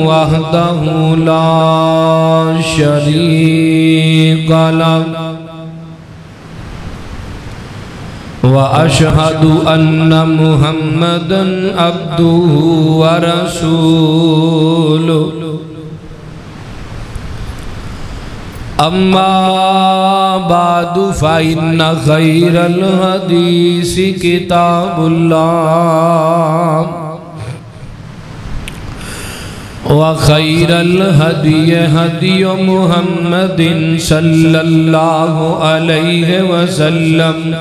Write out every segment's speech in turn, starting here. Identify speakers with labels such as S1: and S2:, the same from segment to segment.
S1: وحده لا شريك له وأشهد أن محمدًا عبده ورسوله أما بعد فإن خير الحديث كتاب الله وخير الهدي هدي محمد صلى الله عليه وسلم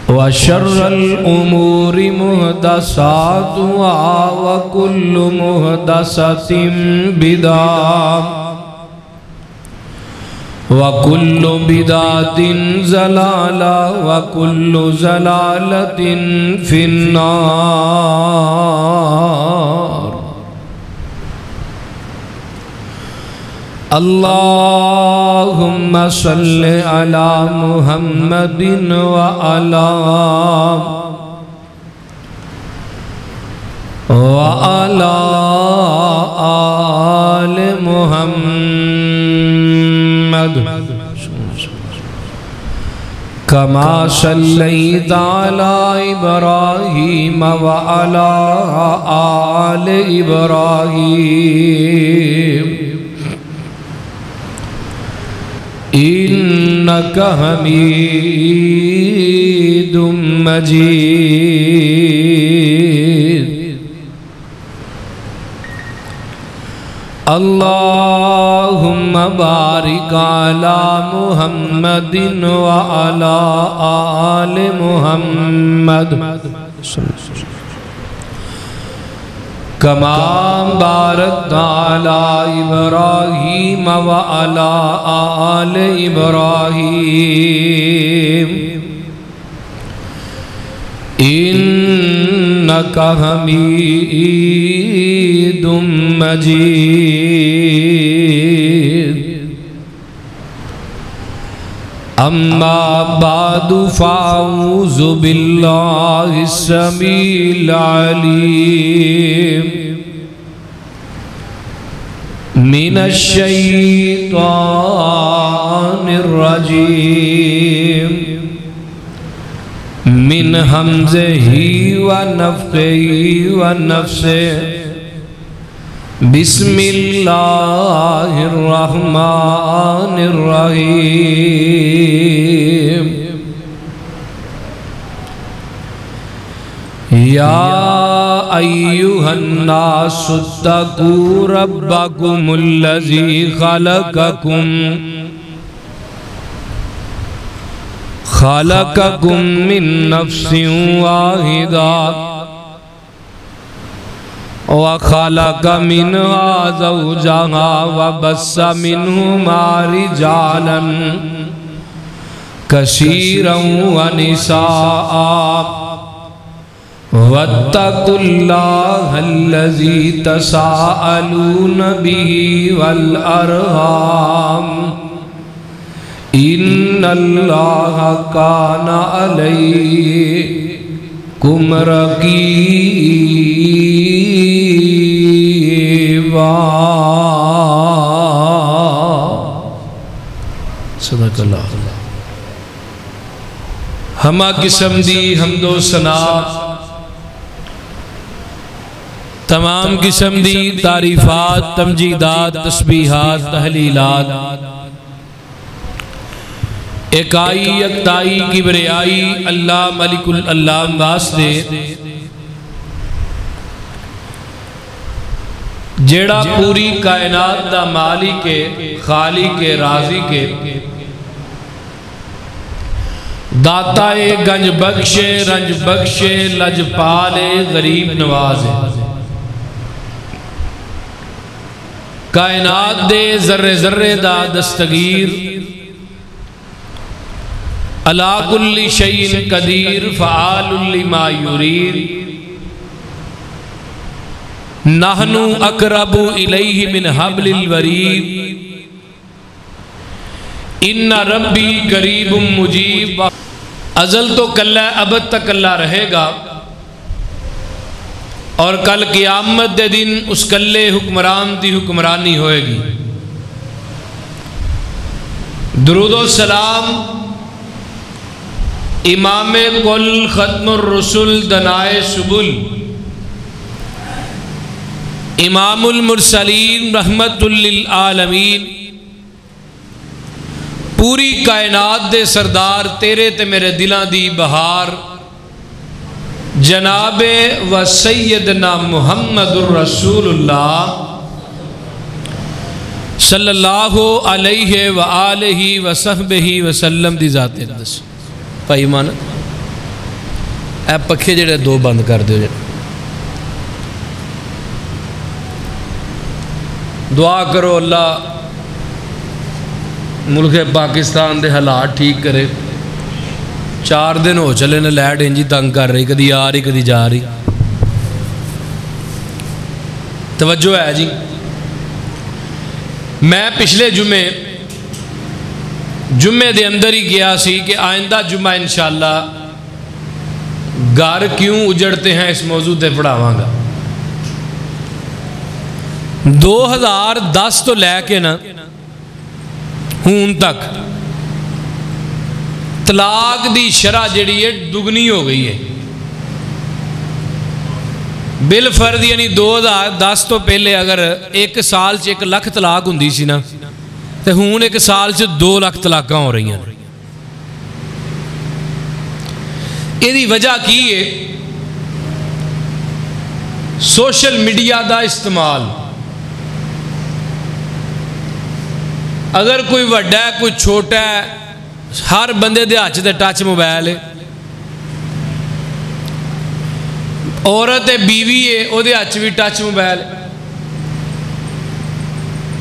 S1: وشر الأمور محدثاتها وكل محدثة بدعة وكل بدعة ضلالة وكل ضلالة في النار اللهم صل على محمد وعلى آل محمد كما صليت على إبراهيم وعلى آل إبراهيم إنك حميد مجيد اللهم بارك على محمد وعلى آل محمد كما باركت على إبراهيم وعلى آل إبراهيم إنك حميد مجيد أما بعد فأعوذ بالله السميع العليم من الشيطان الرجيم من همزه ونفخه ونفسه بسم الله الرحمن الرحيم يا أيها الناس اتقوا ربكم الذي خلقكم من نفس واحدة وخلق منها زوجها وبث منهما رجالا كثيرا ونساء واتقوا الله الذي تساءلون به والأرحام إن الله كان عليكم رقيبا صدق اللہ ہما قسم دی حمد و ثنا تمام قسم دی تعریفات تمجیدات تسبیحات تحلیلات ایکائی یکتائی کبریائی اللہ ملک اللہ واسطے جیڑا پوری کائنات دا مالک خالق رازق داتا گنج بخشے رنج بخشے لج پالے غریب نوازے کائنات دے ذرے ذرے دا دستگیر علا کل شیء قدیر فعال لما یرید نحن اقرب الیہ من حبل الورید ان ربی قریب مجیب ازل تو کلہ ابد تک اللہ رہے گا اور کل قیامت دے دن اس کلے حکمران دی حکمرانی ہوئے گی۔ درود و سلام امام کل ختم الرسل دنائے سبل امام المرسلین رحمت للعالمین پوری کائنات دے سردار تیرے تے میرے دلاں دی بہار جناب و سیدنا محمد الرسول اللہ صلی اللہ علیہ وآلہ وصحبہ وسلم دی ذات اقدس۔ بھائی مان اے پکھے جڑے دو بند کر دیو جڑے، دعا کرو اللہ ملک پاکستان دے حالات ٹھیک کرے۔ 4 دن ہو چلے نے لائٹ انجی تنگ کر رہی، کدی آ رہی کدی جا رہی۔ توجہ ہے جی، میں پچھلے جمعے دے اندر ہی گیا سی کہ آئندہ جمعہ انشاءاللہ گھر کیوں اجڑتے ہیں اس موضوع تے پڑھاواں گا۔ 2010 تو لے کے نا ہون تک طلاق دی شرح جڑی ہے دگنی ہو گئی ہے بالفرض، یعنی 2010 تو پہلے اگر 1 سال 1 لاکھ طلاق ہوندی سی نا تے ہون 1 سال 2 لاکھ طلاقاں ہو رہی ہیں۔ یہ وجہ کی ہے؟ سوشل میڈیا دا استعمال۔ اگر کوئی وڈا ہے کوئی چھوٹا ہے، ہر بندے دے ہاتھ تے ٹچ موبائل ہے۔ عورت ہے بیوی ہے وہ دے ہاتھ بھی ٹچ موبائل ہے۔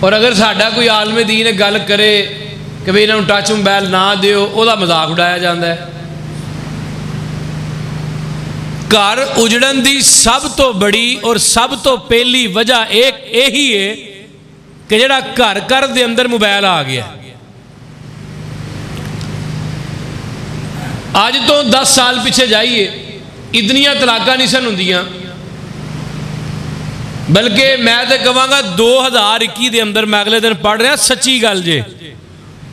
S1: اور اگر ساڈا کوئی عالم دین گل کرے کہ بھئی انہوں ٹچ موبائل نہ دیو، وہ دا مذاق اڑایا جاتا ہے۔ گھر اجڑن دی سب تو بڑی اور سب تو پہلی وجہ ایک یہی ہے کہ جڑا گھر دے اندر موبائل آ گیا۔ آج تو 10 سال پیچھے جائیے اتنیاں طلاقاں نہیں سن ہوندیاں، بلکہ میں تے کہاں گا 2021 دے اندر میں اگلے دن پڑھ رہا سچی گل جے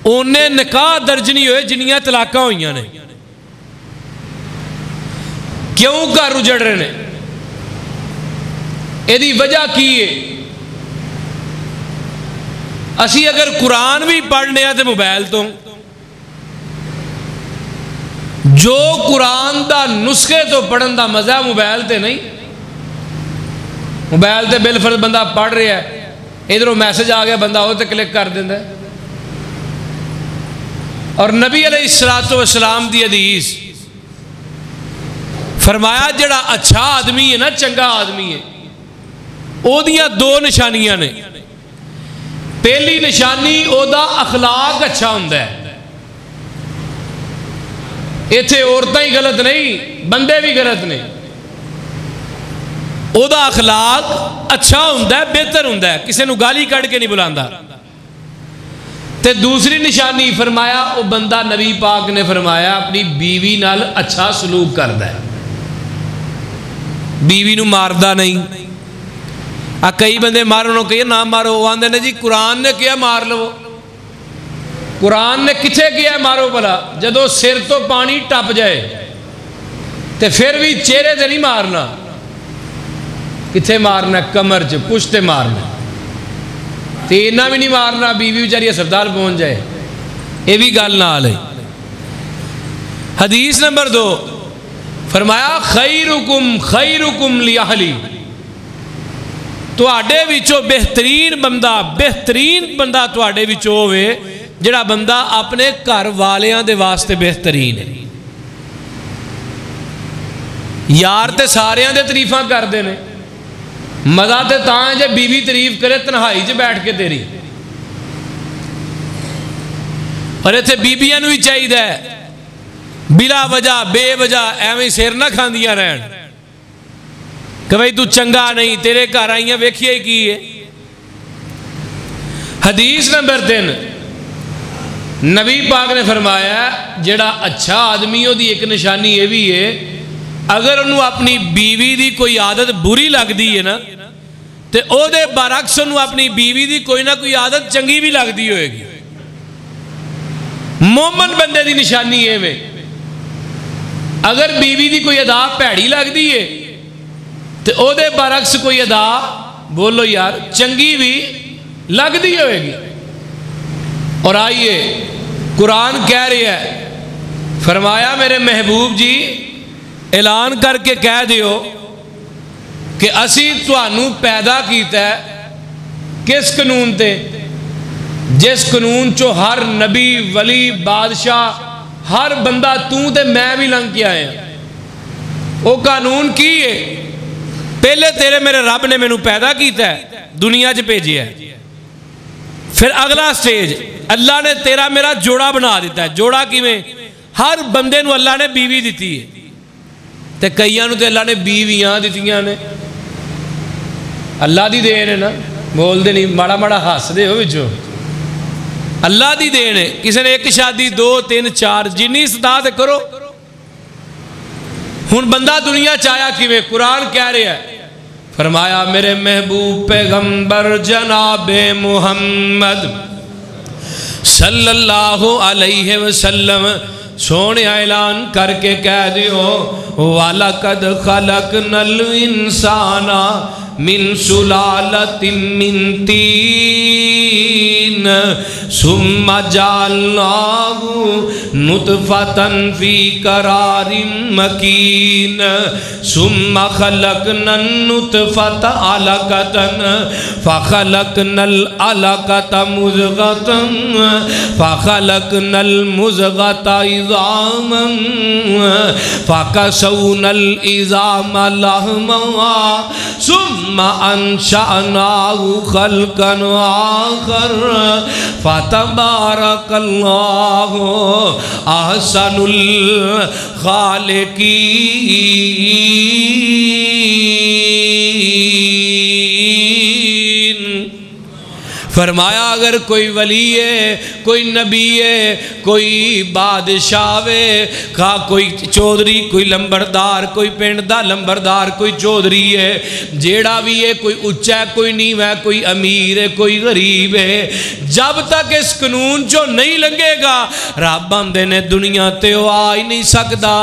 S1: انہیں نکاح درج نہیں ہوئے جنیاں طلاقاں ہوئیاں نے۔ کیوں گھر اجڑ رہے ہیں؟ یہ وجہ کی ہے؟ اسی اگر قرآن بھی پڑھنے ہیں تو موبائل تو جو قرآن دا نسخے تو پڑھن دا مزہ موبائل تے نہیں۔ موبائل تے بالفرض بندہ پڑھ رہا ہے، ادھروں میسج آ گیا بندہ وہ تے کلک کر دینا ہے۔ اور نبی علیہ السلام دی حدیث فرمایا جڑا اچھا آدمی ہے نا، چنگا آدمی ہے، او دیاں 2 نشانیاں نے۔ پہلی نشانی او دا اخلاق اچھا ہوندا ہے۔ ایتھے عورتیں ہی غلط نہیں، بندے بھی غلط نہیں۔ او دا اخلاق اچھا ہوندا ہے، بہتر ہوندا ہے، کسی نو گالی کڑ کے نہیں بلاندا۔ تے دوسری نشانی فرمایا او بندہ، نبی پاک نے فرمایا اپنی بیوی نال اچھا سلوک کردا ہے، بیوی نو ماردا نہیں۔ کئی بندے مارو نو کہیے نہ مارو، وہ آندے نے جی قرآن نے کیا مار لو۔ قرآن نے کتھے کیا مارو بلا؟ جدو سر تو پانی ٹپ جائے تے پھر بھی چہرے تے نہیں مارنا، کتھے مارنا؟ کمر چ پشتے مارنا، تے اینا بھی نہیں مارنا بیوی بیچاری ہسپتال پہنچ جائے۔ یہ بھی گل نال ہے۔ حدیث نمبر 2 فرمایا خیرکم خیرکم لأہلی، تواڈے وچوں بہترین بندہ تواڈے وچوں ہوئے جڑا بندہ اپنے گھر والیاں دے واسطے بہترین ہے۔ یار تے ساریاں دے تعریفاں کردے نے، مزہ تے تاں ہے جے بیوی تعریف کرے تنہائی چ بیٹھ کے تیری۔ اور ایتھے بیبیاں نو ہی چاہیے بلا وجہ بے وجہ ایویں سر نہ کھاندیاں رہن کہ بھئی تو چنگا نہیں، تیرے گھر آئیاں ویکھیے کی ہے۔ حدیث نمبر 3 نبی پاک نے فرمایا جڑا اچھا آدمی ہو دی ایک نشانی یہ بھی ہے اگر انہوں اپنی بیوی دی کوئی عادت بری لگ دی ہے نا تے او دے برعکس انہوں اپنی بیوی دی کوئی نہ کوئی عادت چنگی بھی لگ دی ہوئے گی. مومن بندے دی نشانی ہے میں اگر بیوی دی کوئی ادا پیڑی لگ دی ہے تے او دے برعکس کوئی ادا بولو یار چنگی بھی لگ دی ہوئے گی. اور آئیے قرآن کہہ رہے ہے فرمایا میرے محبوب جی اعلان کر کے کہہ دیو کہ اسی توانوں پیدا کیتا ہے کس قانون تے جس قانون چو ہر نبی ولی بادشاہ ہر بندہ تے میں بھی لنگ کے آئے ہیں. وہ قانون کی ہے پہلے تیرے میرے رب نے مینوں پیدا کیتا ہے دنیا چ بھیجیا ہے. پھر اگلا سٹیج اللہ نے تیرا میرا جوڑا بنا دیتا ہے. جوڑا کیویں ہر بندے نو اللہ نے بیوی دیتی ہے تے کئیاں نو تے اللہ نے بیویاں دیتیاں نے. اللہ دی دین ہے نا بول دے نہیں ماڑا ماڑا ہس دے ہو وچوں اللہ دی دین ہے. کسی نے ایک شادی 2 3 4 جنی استطاعت کرو. ہن بندہ دنیا چایا کیویں قرآن کہہ رہا ہے فرمایا میرے محبوب پیغمبر جناب محمد صلی اللہ علیہ وسلم سونے اعلان کر کے کہہ دیو وَلَقَدْ خَلَقْنَا الْإِنسَانَ مِنْ سُلَالَةٍ مِّن طِينٍ ثُمَّ جَعَلْنَاهُ نُطْفَةً فِي قَرَارٍ مَّكِينٍ ثُمَّ خَلَقْنَا النُّطْفَةَ عَلَقَةً فَخَلَقْنَا الْعَلَقَةَ مُضْغَةً فَخَلَقْنَا الْمُضْغَةَ عِظَامًا فَكَسَوْنَا الْعِظَامَ لَحْمًا ثُمَّ أَنشَأْنَاهُ خَلْقًا آخَرَ فَتَبَارَكَ اللَّهُ أَحْسَنُ الْخَالِقِينَ. فرمایا اگر کوئی ولی ہے کوئی نبی ہے کوئی بادشاہ ہے کوئی چودھری کوئی لمبردار کوئی پنڈ دا لمبردار کوئی چودھری ہے جیڑا بھی ہے کوئی اچا ہے کوئی نیواں ہے کوئی امیر ہے کوئی غریب ہے جب تک اس قانون جو نہیں لنگے گا رب آندے نے دنیا تے وہ آ ہی نہیں سکتا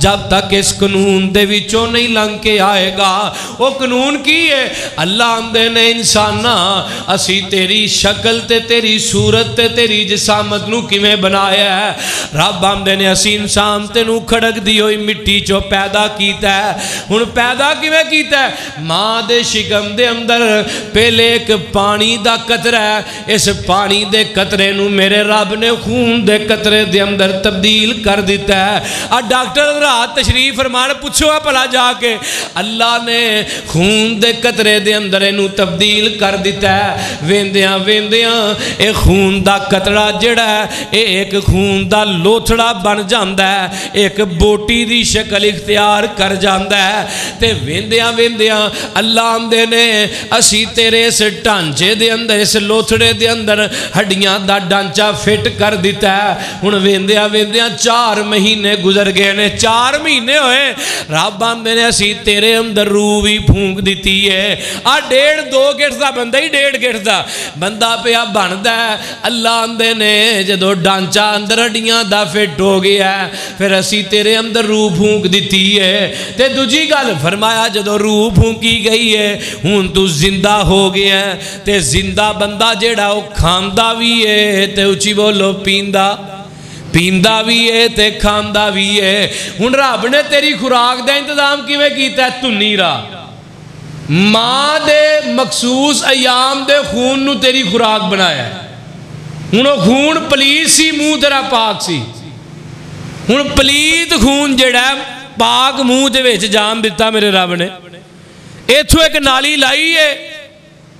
S1: جب تک اس قانون دے وچوں نہیں لنگ کے آئے گا. وہ قانون کی ہے اللہ آندے نے انسانا اسی تیری شکل تے تیری صورت تے تیری جسامت نو کیویں بنایا ہے. رب آندے نے اسی انسان تے نو کھڑک دی ہوئی مٹی چو پیدا کیتا ہے. ہن پیدا کیویں کیتا ہے ماں دے شکم دے اندر پہلے ایک پانی دا قطرہ ہے اس پانی دے قطرے نو میرے رب نے خون دے قطرے دے اندر تبدیل کر دیتا ہے. ڈاکٹر رات تشریف فرمان پوچھو پلا جا کے اللہ نے خون دے قطرے دے اندر انو تبدیل کر دیتا ہے. ویندیاں ویندیاں اے خون دا قطرہ جڑا ہے اے ایک خون دا لوتھڑا بن جاندا ہے ایک بوٹی دی شکل اختیار کر جاندا ہے. تے ویندیاں ویندیاں اللہ آندے نے اسی تیرے اس ڈھانچے دے اندر اس لوتھڑے دے اندر ہڈیاں دا ڈھانچہ فٹ کر دیتا ہے. ہن ویندیاں ویندیاں 4 مہینے گزر گئے نے 4 مہینے ہوئے رب آندے نے اسی تیرے اندر روح بھی پھونک دیتی ہے. 1.5-2 گھٹ دا بندہ ہی 1.5 گھٹ دا بندہ پیا بندا ہے. اللہ آندے نے جدو ڈانچہ اندر ہڈیاں دا فٹ ہو گیا ہے پھر اسی تیرے اندر روح پھونک دیتی ہے. تے دوجی گل فرمایا جدو روح پھونکی گئی ہے ہون تو زندہ ہو گیا ہے. تے زندہ بندہ جیڑا وہ کھاندا بھی ہے تے اچھی بولو پیندہ بھی ہے تے کھاندا بھی ہے. ہن رب نے تیری خوراک دا انتظام کیویں کیتا ہے تُنی راہ ماں دے مخصوص ایام دے خون نو تیری خوراک بنایا ہے. ہن وہ خون پلیت سی منہ تیرا پاک سی. ہن پلیت خون جڑا پاک منہ دے وچ جام دیتا میرے رب نے ایتھوں ایک نالی لائی ہے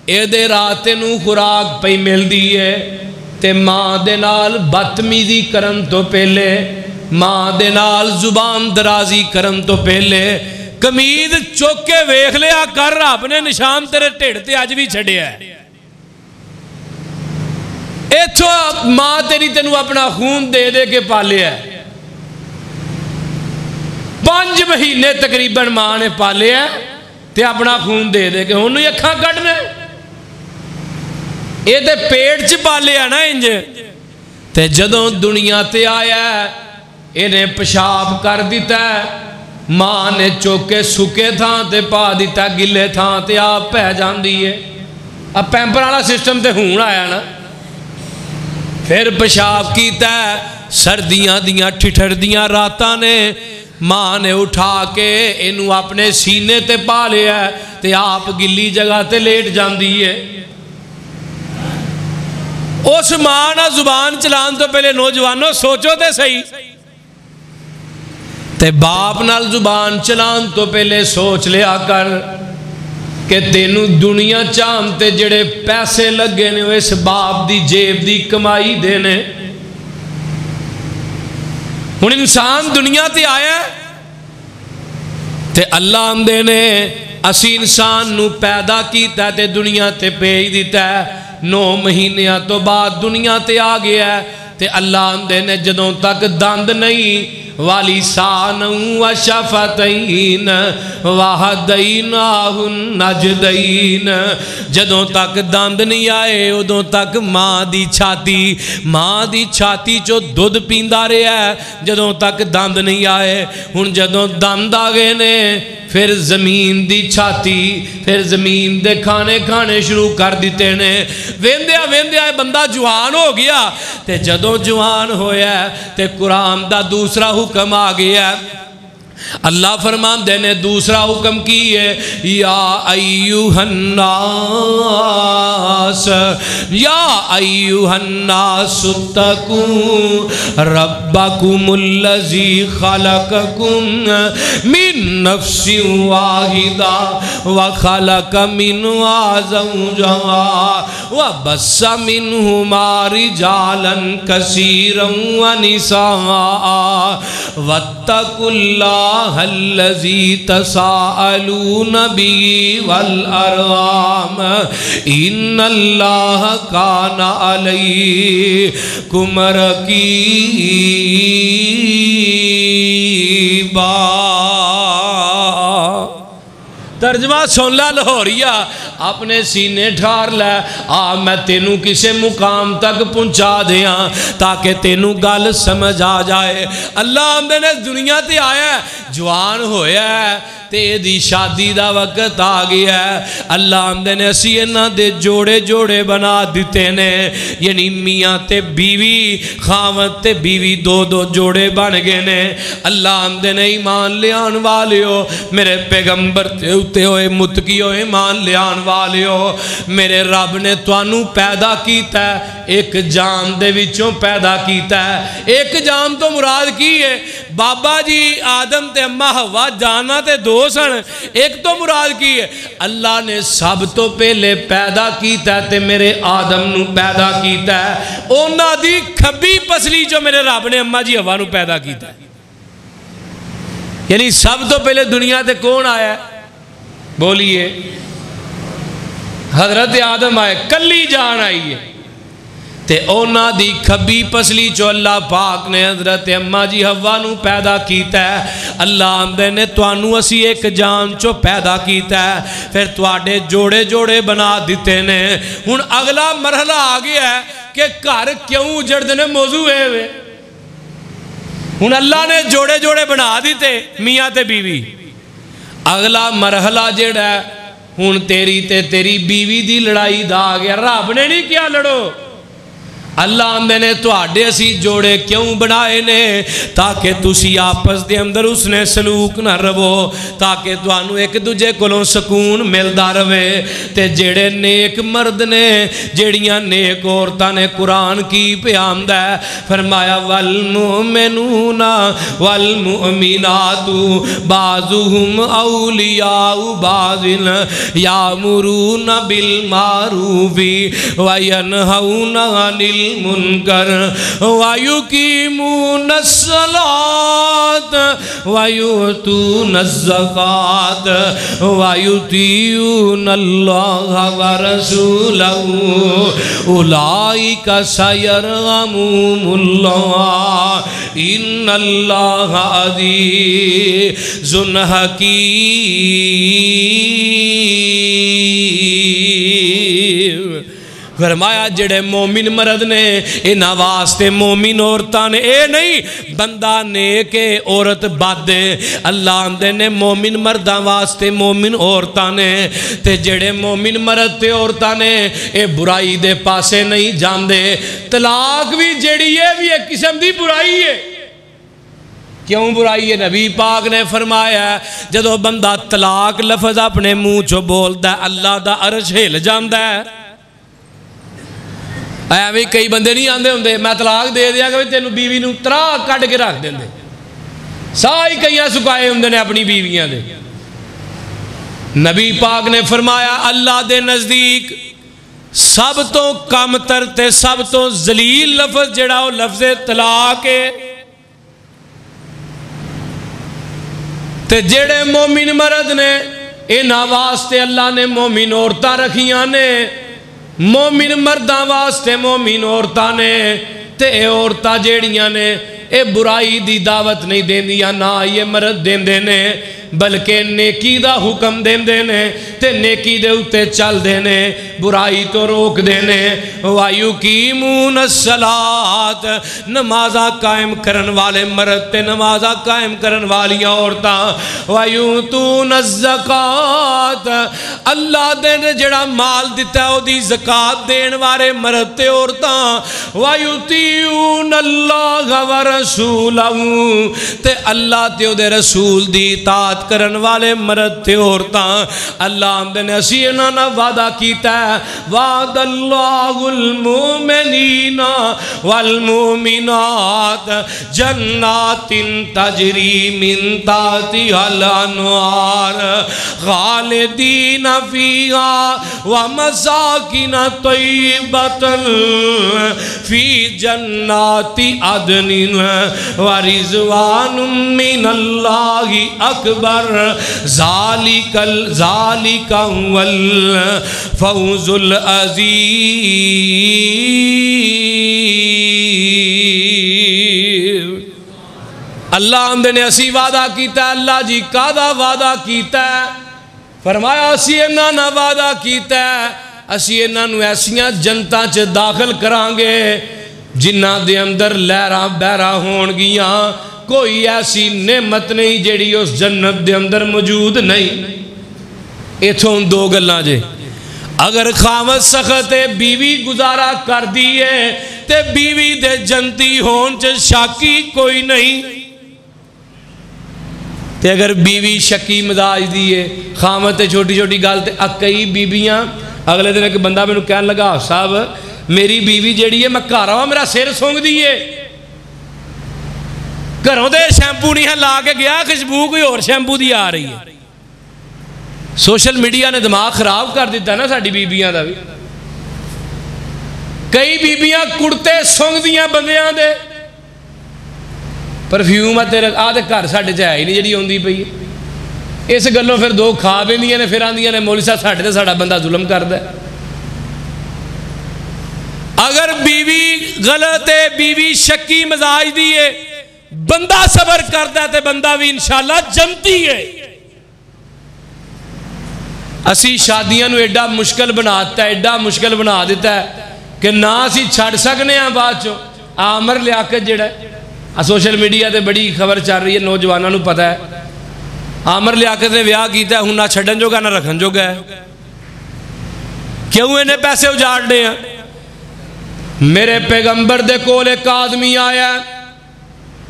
S1: اے دے رات نو خوراک پئی ملدی ہے. تے ماں دے نال بدتمیزی کرن تو پہلے ماں دے نال زبان درازی کرن تو پہلے کمید چوک کے ویکھ لیا کر رب نے نشان تیرے ٹھڑ تے اج بھی چھڈیا ہے. ایتھوں ماں تیری تینوں اپنا خون دے دے کے پالیا ہے. 5 مہینے تقریباً ماں نے پالیا تے اپنا خون دے دے کہ ہن ہی اکھاں کڈنا یہ تے پیٹ چ پالیا نا انج تے جدوں دنیا تے آیا انہیں پیشاب کر دیتا ہے ماں نے چوکے سکے تھان تے پا دیتا گلے تھان تے آپ پہ جاندی ہے اب پیمپر والا سسٹم تے ہون آیا نا پھر پیشاب کیتا ہے سردیاں دیاں ٹھٹھر دیاں راتاں نے ماں نے اٹھا کے انہوں اپنے سینے تے پا لیا ہے تے آپ گلی جگہ تے لیٹ جاندی ہے اس ماں نہ زبان چلان تو پہلے نوجوانوں سوچو تے صحیح تے باپ نال زبان چلان تو پہلے سوچ لیا کر کہ تینوں دنیا چام تے جڑے پیسے لگے نے اس باپ دی جیب دی کمائی دینے ہن انسان دنیا تے آیا تے اللہ آمدے نے اسی انسان نو پیدا کیتا تے دنیا تے بھیج دیتا ہے 9 مہینیاں تو بعد دنیا تے آ گیا ہے تے اللہ آمدے نے جدوں تک دند نہیں وَلِسَانًا وَشَفَتَيْنَ وَهَدَيْنَاهُ النَّجْدَيْنَ جدوں تک دند نہیں آئے ادوں تک ماں دی چھاتی چو دودھ پیندا رہا ہے جدوں تک دند نہیں آئے ہن جدوں دند آ گئے نے پھر زمین دی چھاتی پھر زمین دے کھانے شروع کر دیتے نے ویندیا بندہ جوان ہو گیا تے جدوں جوان ہویا تے قرآن دا دوسرا حکم آ گیا اللہ فرمان دینے دوسرا حکم کی ہے یا ایوہ الناس اتقوا ربکم الذی خلقکم من نفس واحدہ وخلق منہا زوجہا وبث منہما رجالا کثیرا ونساء واتقوا اللہ الذی تساءلون به والارحام ان اللہ کان علیکم رقیبا ترجمہ سن لا لاہوریا اپنے سینے ٹھار لے میں تینوں کسے مقام تک پہنچا دیاں تاکہ تینوں گل سمجھ آ جائے اللہ ہم نے دنیا تے آیا ہے جوان ہویا ہے تے دی شادی دا وقت آ گیا ہے اللہ ہم نے اسی انہاں دے جوڑے بنا دیتے نے یعنی میاں تے بیوی خاوند تے بیوی دو جوڑے بن گئے نے اللہ ہم نے ایمان لیان والے ہو میرے پیغمبر تے اتے ہوئے متقی ہوئے ایمان لیان والے ہو میرے رب نے توانوں پیدا کیتا ہے ایک جان دے وچوں پیدا کیتا ہے ایک جان تو مراد کی ہے بابا جی آدم تے اماں حوا جانا تے دو سن ایک تو مراد کی ہے اللہ نے سب تو پہلے پیدا کیتا ہے تے میرے آدم نو پیدا کیتا ہے اونا دی کھبی پسلی جو میرے رب نے اماں جی حوا نو پیدا کیتا ہے یعنی سب تو پہلے دنیا تے کون آیا ہے بولیے حضرت آدم آئے کلی جان آئی ہے تے اونا دی کھبی پسلی چو اللہ پاک نے حضرت اماں جی حوا نو پیدا کیتا ہے اللہ آمدے نے توانو اسی ایک جان چو پیدا کیتا ہے پھر تواڈے جوڑے بنا دیتے نے ہن اگلا مرحلہ آ گیا ہے کہ گھر کیوں اجڑ نے موضوع ہے وے ہن اللہ نے جوڑے بنا دیتے میاں تے بیوی اگلا مرحلہ جڑا ہے ہن تیری تے تیری بیوی دی لڑائی دا آ گیا رب نے نہیں کیا لڑو اللہ میں نے تو آڈے اسی جوڑے کیوں بنائے نے تاکہ تسی آپس دے اندر اس نے سلوک نہ رو تاکہ توانو ایک دوجے کولوں سکون ملدا رہے تے جڑے نیک مرد نے جڑیاں نیک عورتاں نے قرآن کی پیام ہے فرمایا والمؤمنون والمؤمنات بعضهم اولیاء بعض یامرون بالمعروف وینہون عن المنکر وَيُقِيمُونَ الصَّلَاةَ وَيُؤْتُونَ الزَّكَاةَ وَيُطِيعُونَ اللَّهَ وَرَسُولَهُ أُولَئِكَ سَيَرْحَمُهُمُ اللَّهُ إِنَّ اللَّهَ عَزِيزٌ حَكِيمٌ۔ فرمایا جڑے مومن مرد نے انہاں واسطے مومن عورتاں نے، اے نہیں بندہ نیک عورت بد، اللہ آندے نے مومن مرداں واسطے مومن عورتاں نے، تے جڑے مومن مرد تے عورتاں نے اے برائی دے پاسے نہیں جاندے۔ طلاق بھی جڑی ہے بھی ایک قسم دی برائی ہے۔ کیوں برائی ہے؟ نبی پاک نے فرمایا جدو بندہ طلاق لفظ اپنے منہ چو بولدا ہے اللہ دا عرش ہل جاندا ہے۔ ایویں کئی بندے نہیں آندے ہوندے میں طلاق دے دیا کہ تینوں بیوی نوں ترا کٹ کے رکھ دیندے، سائی کئیاں سکائے ہوندے نے اپنی بیویاں دے۔ نبی پاک نے فرمایا اللہ دے نزدیک سب تو کم تر تے سب تو ذلیل لفظ جڑا وہ لفظ طلاق ہے۔ تے جڑے مومن مرد نے انہاں واسطے اللہ نے مومن عورتاں رکھیاں نے، مومن مرداں واسطے مومن عورتاں نے، تے اے عورتاں جیڑیاں نے اے برائی دی دعوت نہیں دیندیاں، نہ یہ مرد دیندے نے بلکہ نیکی دا حکم دیندے نے تے نیکی دے اتے چل دینے، برائی تو روک دینے۔ وَيُقِيمُونَ الصَّلَاةَ نمازہ قائم کرن والے مرد تے نمازہ قائم کرن والی عورتاں۔ وَيُؤْتُونَ الزَّكَاةَ اللہ دے نے جڑا مال دیتا ہے وہ دی زکاة دین والے مرد تے عورتاں۔ وَيُطِيعُونَ اللَّهَ وَرَسُولَهُ تے اللہ تے او دے رسول دی اطاعت کرن والے مرد تے عورتاں۔ اللہ آمدے نے اسی انہاں وعدہ کیتا ہے وعد اللہ المؤمنین والمؤمنات جنات تجری من تحتها الانہار خالدین فیہا ومساکن طیبۃ فی جنات عدن ورضوان من اللہ اکبر ذالک هو الفوز العظیم۔ اللہ آمدے نے اسی وعدہ کیتا ہے، اللہ جی کعدہ وعدہ کیتا ہے؟ فرمایا اسی انہاں نہ وعدہ کیتا ہے اسی انہاں نو ایسیاں جنتاں چ داخل کرانگے جنہاں دے اندر لہراں بہراں ہون گیاں، کوئی ایسی نعمت نہیں جیڑی اس جنت دے اندر موجود نہیں۔ ایتھوں دو گلاں جے، اگر خامد سخت بیوی گزارا کر دیئے تے بیوی دے جنتی ہون چ شاکی کوئی نہیں، تے اگر بیوی شکی مزاج دیئے خامد تے چھوٹی چھوٹی گال تے کئی بیویاں اگلے دن ایک بندہ میں کہنے لگا صاحب میری بیوی جیڑی ہے میں کہہ رہا ہوں میرا سر سونگ دیئے، گھروں دے شیمپو نہیں لا کے گیا خوشبو کوئی اور شیمپو دی آ رہی ہے۔ سوشل میڈیا نے دماغ خراب کر دیتا نا ساڑی بیبیاں دا بھی، کئی بیبیاں کڑتے سونگ دیاں بندیاں دے پرفیوم تیرے آدھے گھر ساڑھے چاہے ہی نہیں جڑی ہوندی پئی ہے، اس گلوں پھر دو کھا بیندیاں نے پھر آندیاں نے مولوی صاحب ساڑھے تے ساڑھا بندہ ظلم کردا ہے۔ اگر بیوی غلط ہے بیوی شکی مزاج دی ہے بندہ صبر کرتا ہے تے بندہ بھی انشاءاللہ جنتی ہے۔ اسی شادیاں نو ایڈا مشکل بنا دیتا ہے کہ نہ اسی چھڑ سکنے ہیں بعد چو عامر لیاقت جڑا ہے سوشل میڈیا تے بڑی خبر چل رہی ہے نوجوانوں نو پتہ ہے عامر لیاقت نے ویاہ کیتا ہے ہن نہ چھڑن جو گا نہ رکھن جو گا ہے، کیوں انہیں پیسے اجاڑنے ہیں؟ میرے پیغمبر دے کول ایک آدمی آیا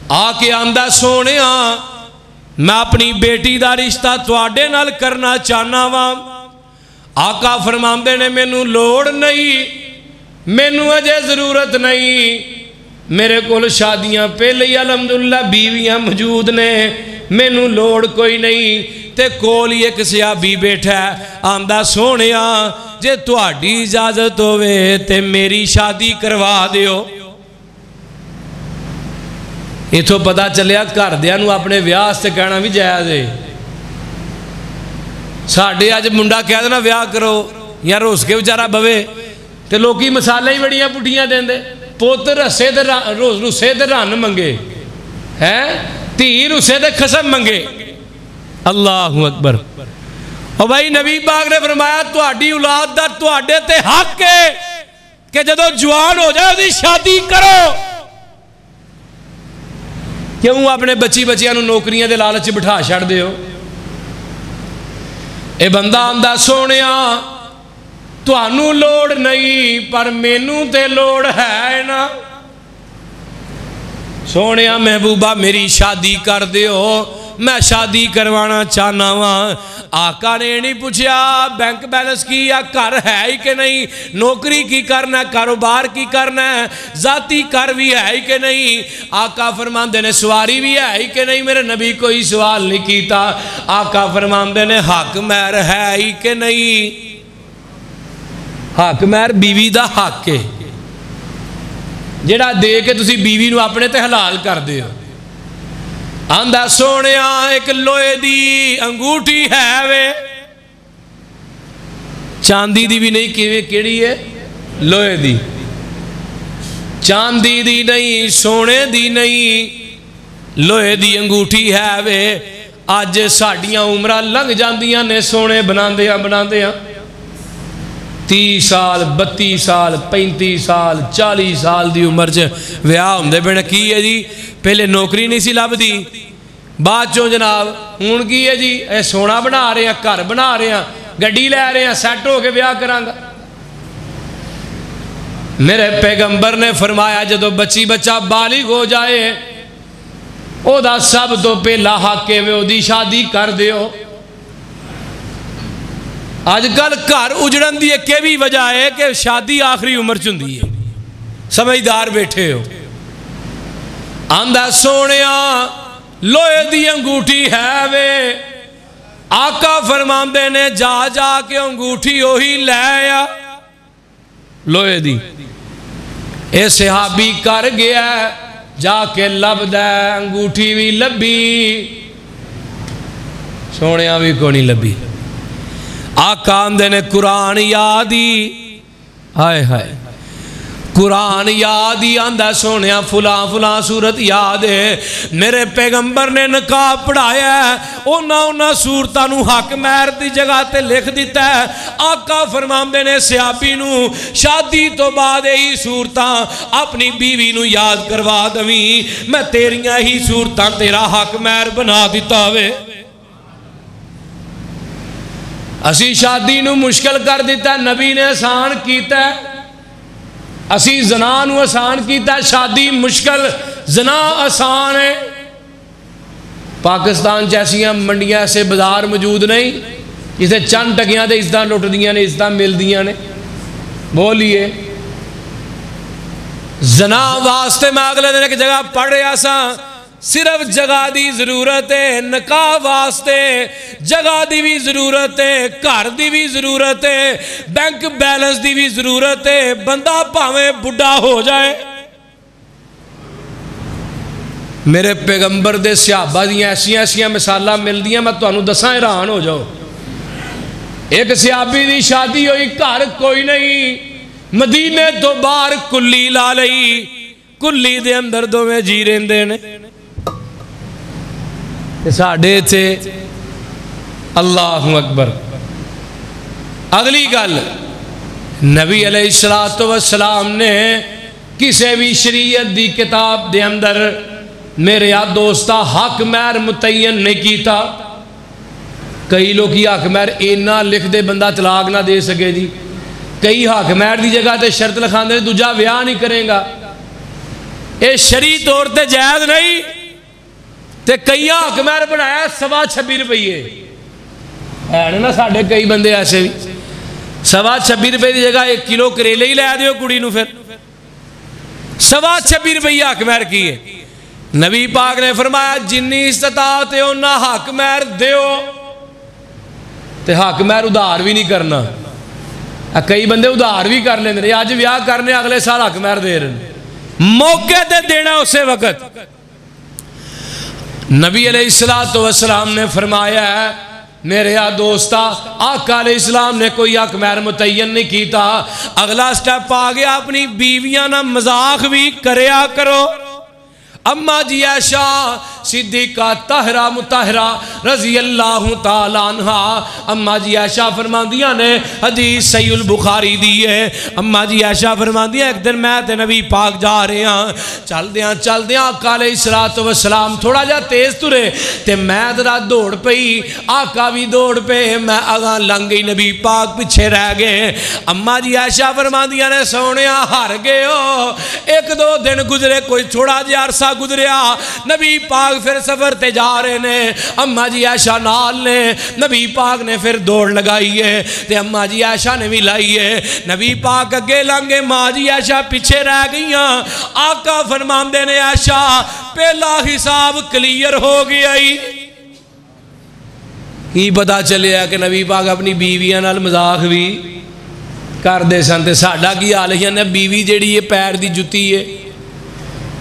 S1: آ کے آندہ سونے میں اپنی بیٹی دا رشتہ تواڈے نال کرنا چاہنا وا۔ آقا فرماندے نے مینوں لوڑ نہیں، مینوں اجے ضرورت نہیں، میرے کول شادیاں پہلے ہی الحمدللہ بیویاں موجود نے، مینوں لوڑ کوئی نہیں، تے کول ہی ایک صحابی بیٹھا ہے آندا سونیا جے تہاڈی اجازت ہوے تے میری شادی کروا دیو اتھوں پتہ چلیا گھردیاں نوں اپنے ویاہ تے کہنا بھی جائز ہے ساڈے اج منڈا کہہ دینا ویاہ کرو یا روس کے بیچارہ بوے تے لوکی مسالے ہی بڑیاں پٹھیاں دیندے پوت رسے تے رن منگے ہیں دھی رسے تے قسم منگے اللہ اکبر اور بھائی نبی پاک نے فرمایا تہاڈی اولاد دا تہاڈے تے حق ہے کہ جدو جوان ہو جائے دی شادی کرو کیوں اپنے بچیاں نوں نوکریاں دے لالچ بٹھا چھڑ دے ہو اے بندہ آندا سونیا تہانوں لوڑ نہیں پر مینوں تے لوڑ ہے نا سونیا محبوبہ میری شادی کر دیو میں شادی کروانا چاہنا ہوں آقا نے نہیں پوچھیا بینک بیلنس کی یا کر ہے ہی کہ نہیں نوکری کی کرنا ہے کاروبار کی کرنا ہے ذاتی کر بھی ہے ہی کہ نہیں آقا فرماندے نے سواری بھی ہے ہی کہ نہیں میرے نبی کوئی سوال نہیں کیتا آقا فرماندے نے حق مہر ہے ہی کہ نہیں حق مہر بیوی دا حق ہے جڑا دے کے تسی بیوی نو اپنے تے حلال کر دے ہو آندا سونیا ایک لوہے دی انگوٹھی ہے وے چاندی دی بھی نہیں کیویں کیڑی ہے لوہے دی چاندی دی نہیں سونے دی نہیں لوہے دی انگوٹھی ہے وے اج ساڈیاں عمرہ لنگ جاندیاں نے سونے بناندیاں 30 سال 32 سال 35 سال 40 سال دی عمر چ ویاہ ہوندے پے کی ہے جی پہلے نوکری نہیں سی لبدی بعد چوں جناب ہن کی ہے جی اے سونا بنا رہے ہیں گھر بنا رہے ہیں گڈی لے رہے ہیں سیٹ ہو کے ویاہ کراں گا میرے پیغمبر نے فرمایا جدو بچہ بالغ ہو جائے او دا سب تو پہلا حق ہے او دی شادی کر دیو آج کل گھر اجڑن دی ایک بھی وجہ ہے کہ شادی آخری عمر چندی ہے سمجھدار بیٹھے ہو آندا سونیا لوہے دی انگوٹھی ہے وے آقا فرماندے نے جا کے انگوٹھی وہی لے آیا لوہے دی اے صحابی کر گیا جا کے لبدا انگوٹھی بھی لبی سونیا بھی کو نہیں لبی آقا آندے نے قرآن یادی ہائے ہائے قرآن یاد ہی آندہ سونیا فلاں صورت یاد ہے میرے پیغمبر نے نکاح پڑھایا ہے اونا صورتاں نو حق مہر دی جگہ تے لکھ دیتا ہے آقا فرماندے نے صحابی نو شادی تو بعد ہی صورتاں اپنی بیوی نو یاد کروا دویں میں تیریاں ہی صورتاں تیرا حق مہر بنا دیتا ہوئے اسی شادی نو مشکل کر دیتا ہے نبی نے آسان کیتا ہے اسی زنا نو آسان کیتا ہے شادی مشکل زنا آسان ہے پاکستان جیسیاں منڈیاں سے بازار موجود نہیں جسے چند ٹکیاں دے عزتاں لٹ دیاں نے عزتاں مل دیاں نے بولیے زنا واسطے میں اگلے دن ایک جگہ پڑھ رہا سا صرف جگہ دی ضرورت ہے نکاح واسطے جگہ دی بھی ضرورت ہے گھر دی بھی ضرورت ہے بینک بیلنس دی بھی ضرورت ہے بندہ پاویں بڑھا ہو جائے میرے پیغمبر دے صحابہ دیاں ایسیاں مثالاں مل دیاں میں تانوں دساں حیران ہو جاؤ ایک صحابی دی شادی ہوئی گھر کوئی نہیں مدینے تو باہر کلی لا لئی کلی دے اندر دوویں جی رہندے نے ساڑھے تھے اللہ اکبر اگلی گل نبی علیہ السلام نے کسے بھی شریعت دی کتاب دے اندر میرے دوستا حق مہر متعین نہیں کیتا کئی لوگ کی حق مہر اینا لکھ دے بندہ طلاق نہ دے سکے جی کئی حق مہر دی جگہ تے شرط لکھاندے دوجا بیاہ نہیں کریں گا اے شرعی طور تے جائز نہیں تے کئی حق مہر بنایا 26.5 روپیے ہے نا ساڑھے کئی بندے ایسے بھی 26.5 روپے دی جگہ 1 کلو کریلے ہی لے دیو کڑی نو پھر 26.5 روپیہ حق مہر کی ہے نبی پاک نے فرمایا جنی استطاعت ہے انہا حق مہر دیو تے حق مہر ادھار بھی نہیں کرنا. کئی بندے ادھار بھی کر لیں گے, اج ویاہ کرنے اگلے سال حق مہر دے رہے ہیں, موقع تے دینا اسے وقت. نبی علیہ السلام نے فرمایا ہے میرے دوستا, آقا علیہ السلام نے کوئی حق مہر متعین نہیں کیتا. اگلا سٹیپ آ گیا, اپنی بیویاں نہ مذاق بھی کریا کرو. اما جی عائشہ صدیقہ طاہرہ مطہرہ رضی اللہ تعالیٰ عنہ, اما جی عائشہ فرماندیاں نے, حدیث صحیح البخاری دی ہے. اما جی عائشہ فرماندیاں ایک دن میں تے نبی پاک جا رہے ہیں, چل دیاں آقا علیہ السلام تھوڑا جا تیز ترے تے میں ذرا دوڑ پئی, آقا بھی دوڑ پے, میں آگاں لنگ گئی, نبی پاک پیچھے رہ گئے. اما جی عائشہ فرماندیاں نے سونیا ہار گئے ہو. ایک دو دن گزرے, کوئی تھوڑا جا عرصہ گزریا, نبی پاک پھر سفر تے جا رہے نے, اما جی عائشہ نال نے, نبی پاک نے پھر دوڑ لگائی ہے تے اما جی عائشہ نے بھی لائی ہے. نبی پاک اگے لنگے, ماں جی عائشہ پیچھے رہ گئیاں. آقا فرماندے نے عائشہ پہلا حساب کلیئر ہو گیا ہی. کی پتا چلیا کہ نبی پاک اپنی بیویاں نال مذاق بھی کر دے سن. تے ساڈا کی حال ہے, بیوی جیڑی ہے پیر دی جتی ہے,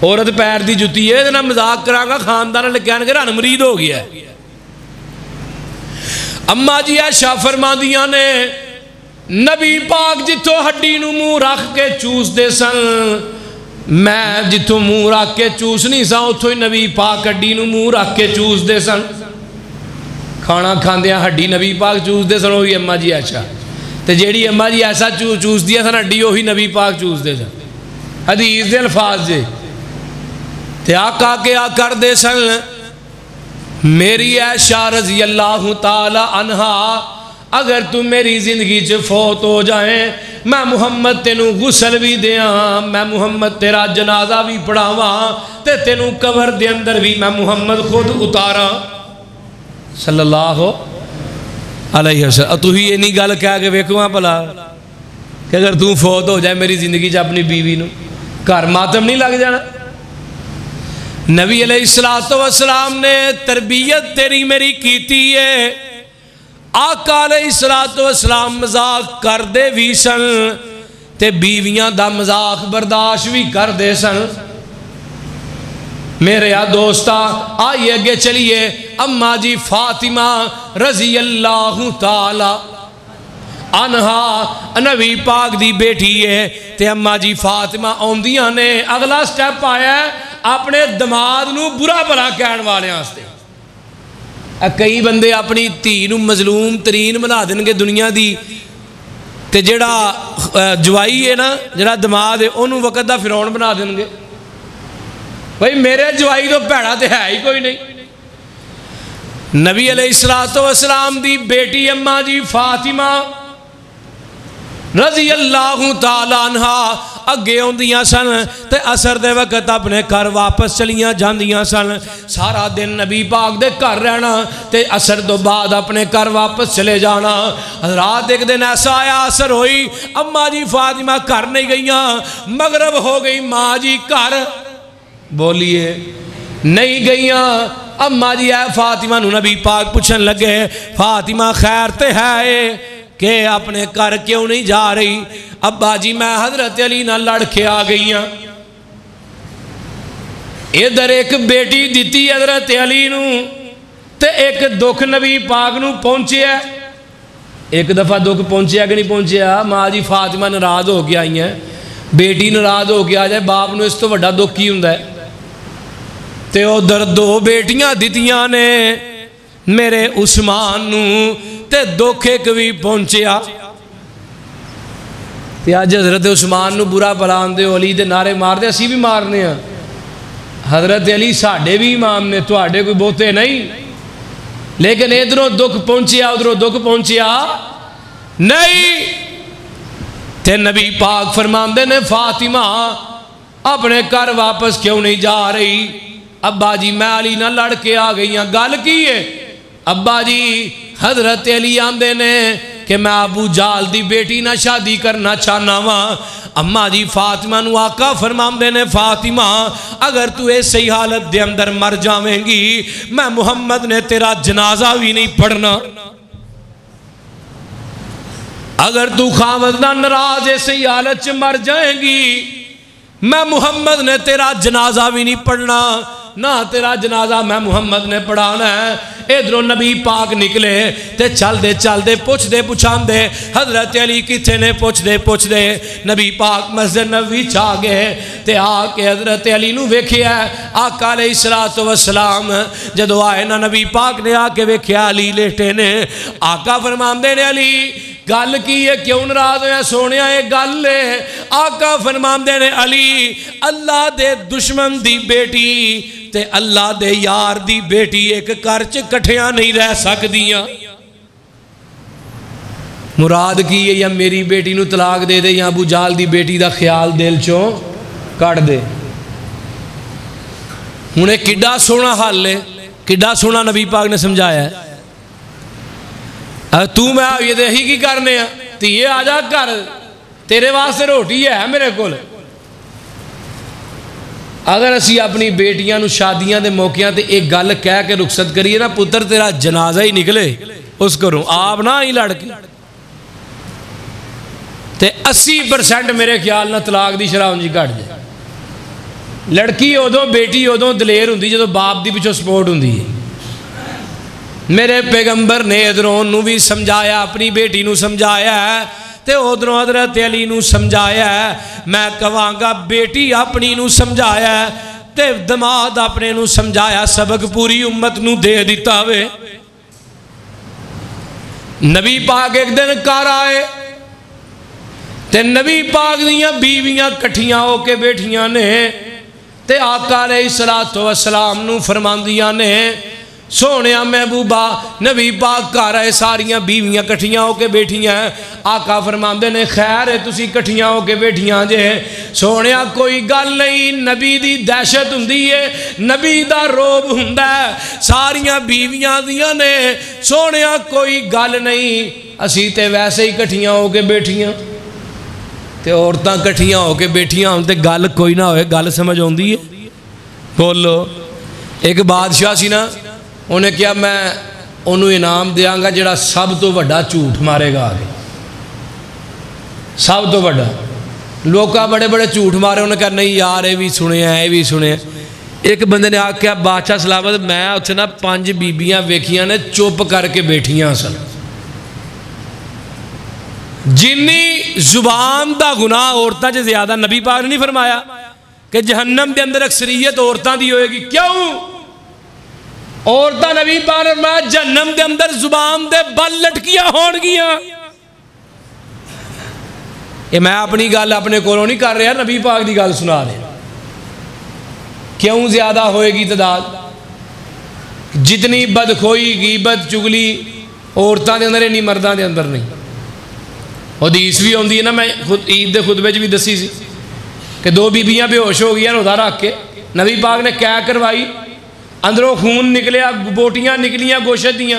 S1: عورت پیر دی جتی ہے, نا مذاق کرانگا خاندان لگیا کہ رن مرید ہو گیا ہے. اما جی عائشہ فرماندیاں نے نبی پاک جتوں ہڈی نو منہ رکھ کے چوس دے سن, میں جتوں منہ رکھ کے چوس نہیں سا اتھوں ہی نبی پاک ہڈی نو منہ رکھ کے چوس دے سن. کھانا کھاندیاں ہڈی نبی پاک چوس دے سن, وہی اما جی عائشہ. تے جیڑی اما جی ایسا چوس دیا سن ہڈی, وہی نبی پاک چوس دے سن. حدیث دے الفاظ جے تے آقا کیا کر دے سن, میری عائشہ رضی اللہ تعالی عنہ, اگر تم میری زندگی چ فوت ہو جائیں, میں محمد تینوں غسل بھی دیاں, میں محمد تیرا جنازہ بھی پڑھاواں, تے تینوں قبر دے اندر بھی میں محمد خود اتاراں صلی اللہ علیہ وسلم. تو ہی یہ نہیں گل کہہ کے ویکھواں بھلا کہ اگر تم فوت ہو جائے میری زندگی چ اپنی بیوی نو, گھر ماتم نہیں لگ جانا. نبی علیہ السلام نے تربیت تیری میری کیتی ہے. آقا علیہ السلام مذاق کر دے بھی سن تے بیویاں دا مذاق برداشت بھی کر دے سن. میرے دوستا آئیے گے چلیے, اما جی فاطمہ رضی اللہ تعالی عنہا نبی پاک دی بیٹی ہے, تے اما جی فاطمہ اوندیاں نے, اگلا سٹیپ آیا ہے اپنے دماد نو برا بھلا کہن والے واسطے. کئی بندے اپنی دھی نو مظلوم ترین بنا دیں گے دنیا دی, تے جڑا جوائی ہے نا, جڑا دماد ہے انہوں وقت دا فرعون بنا دیں گے. بھئی میرے جوائی تو بھیڑا تے ہے ہی کوئی نہیں. نبی علیہ السلام دی بیٹی اما جی فاطمہ رضی اللہ تعالیٰ عنہ اگے ہوندیاں سن تے اثر دے وقت اپنے گھر واپس چلیاں جاندیاں سن. سارا دن نبی پاک دے گھر رہنا تے اثر تو بعد اپنے گھر واپس چلے جانا. رات ایک دن ایسا آیا, اثر ہوئی, اما جی فاطمہ گھر نہیں گئیاں, مغرب ہو گئی, ماں جی گھر بولیے نہیں گئیاں. اما جی اے فاطمہ نو نبی پاک پوچھن لگے, فاطمہ خیر تے ہے کہ اپنے گھر کیوں نہیں جا رہی؟ ابا جی میں حضرت علی نہ لڑ کے آ گئی ہوں. ادھر ایک بیٹی دیتی حضرت علی نو تے ایک دکھ نبی پاک نو پہنچے ہے. ایک دفعہ دکھ پہنچے کہ نہیں پہنچے؟ ماں جی فاطمہ ناراض ہو کے آئی ہیں, بیٹی ناراض ہو کے آ جائے باپ نو اس تو بڑا دکھ کی ہوندا ہے. تے ادھر دو بیٹیاں دتیاں نے میرے عثمان نو تے دکھ ایک بھی پہنچیا. تے آج حضرت عثمان نو برا بھلا آندے ہو, علی دے نعرے مار دے, اسی بھی مارنے ہیں. حضرت علی ساڑھے بھی امام نے, تو آڑے کوئی بہتے نہیں, لیکن ادھروں دکھ پہنچیا ادھروں دکھ پہنچیا نہیں. تے نبی پاک فرماندے نے فاطمہ اپنے گھر واپس کیوں نہیں جا رہی؟ ابا جی میں علی نہ لڑ کے آ گئی ہوں. گل کی ہے؟ ابا جی حضرت علی آندے نے کہ میں ابو جال دی بیٹی نہ شادی کرنا چاہنا وا. اما جی فاطمہ نو آقا فرماندے نے فاطمہ اگر تو ایسی حالت دے اندر مر جاویں گی میں محمد نے تیرا جنازہ بھی نہیں پڑھنا. اگر تو خاوند نہ ناراض ایسی حالت مر جائے گی میں محمد نے تیرا جنازہ بھی نہیں پڑھنا نہ تیرا جنازہ میں محمد نے پڑھانا ہے۔ ادھروں نبی پاک نکلے تے چل دے پوچھ دے پچھان دے حضرت علی کتھے نے پوچھ دے نبی پاک مسجد نبوی چاہ گئے تے آ کے حضرت علی نو ویکھیا آقا علیہ السلام جدو آئے نا نبی پاک نے آ کے ویکھیا علی لیٹے نے آقا فرماندے نے علی گل کی ہے کیوں ناراض ہویا سونیا ہے گل ہے آقا فرماندے نے علی اللہ دے دشمن دی بیٹی تے اللہ دے یار دی بیٹی ایک گھر چ کٹھیاں نہیں رہ سکدیاں مراد کی ہے یا میری بیٹی نو طلاق دے دے یا ابو جال دی بیٹی دا خیال دل چوں کٹ دے انہیں کڈا سونا حال ہے کڈا سونا نبی پاک نے سمجھایا ہے تو میں یہ دے ہی کی کرنے ہیں تیئے آجا کر تیرے واسطے روٹی ہے میرے کول اگر اسی اپنی بیٹیاں نو شادیاں دے موقعیاں تے ایک گل کہہ کے رخصت کریے نا پتر تیرا جنازہ ہی نکلے اس کروں آپ نہ ہی لڑ کے تے 80% میرے خیال نہ طلاق دی شرح انجی کٹ جائے لڑکی ادو بیٹی ادو دلیر ہوں جدو باپ دی پچھو سپورٹ ہوں میرے پیغمبر نے ادھروں نو بھی سمجھایا اپنی بیٹی نو سمجھایا ہے تے ادھروں حضرت علی نو سمجھایا ہے میں کہاں گا بیٹی اپنی نو سمجھایا ہے تے دماد اپنے نو سمجھایا سبق پوری امت نو دے دیتا ہوئے نبی پاک ایک دن کار آئے تے نبی پاک دیاں بیویاں کٹھیاں ہو کے بیٹھیاں نے تے آقا علیہ السلام نو فرماندیاں نے سونیا محبوبہ نبی پاک کار آئے ساریاں بیویاں کٹھیاں ہو کے بیٹھیاں آقا فرماندے نے خیر ہے تسی کٹھیاں ہو کے بیٹھیاں جے سونیا کوئی گل نہیں نبی دی دہشت ہندی ہے نبی دا روب ہندہ ہے ساریاں بیویاں دیاں نے سونیا کوئی گل نہیں اسی تے ویسے ہی کٹھیاں ہو کے بیٹھیاں تے عورتاں کٹھیاں ہو کے بیٹھیاں ہوں تے گل کوئی نہ ہوئے گل سمجھ ہوندی ہے بولو ایک بادشاہ سی نا انہیں کیا میں انہوں انعام دیاں گا جڑا سب تو وڈا جھوٹ مارے گا آگے سب تو وڈا لوکاں بڑے بڑے جھوٹ مارے انہیں کہا نہیں یار اے بھی سنے ہیں اے بھی سنے ہیں ایک بندے نے آگ کیا بادشاہ سلامت میں اتھے نا 5 بیبیاں ویکھیاں نے چپ کر کے بیٹھیاں سن جنی زبان دا گناہ عورتاں جو زیادہ نبی پاک نے نہیں فرمایا کہ جہنم دے اندر اکثریت عورتاں دی ہوئے گی کیوں عورتاں نبی پاک نے فرمایا جہنم دے اندر زبان دے بل لٹکیاں ہون گیاں یہ میں اپنی گل اپنے کولوں نہیں کر رہا نبی پاک دی گل سنا رہے کیوں زیادہ ہوئے گی تعداد جتنی بدخوئی غیبت چگلی عورتاں دے اندر نہیں مرداں دے اندر نہیں حدیث بھی ہوندی ہے نا میں عید دے خطبے بھی دسی سی کہ 2 بیبیاں بے ہوش ہو گیا روزہ رکھ کے نبی پاک نے کیا کروائی اندروں خون نکلیا بوٹیاں نکلیاں گوشت دیاں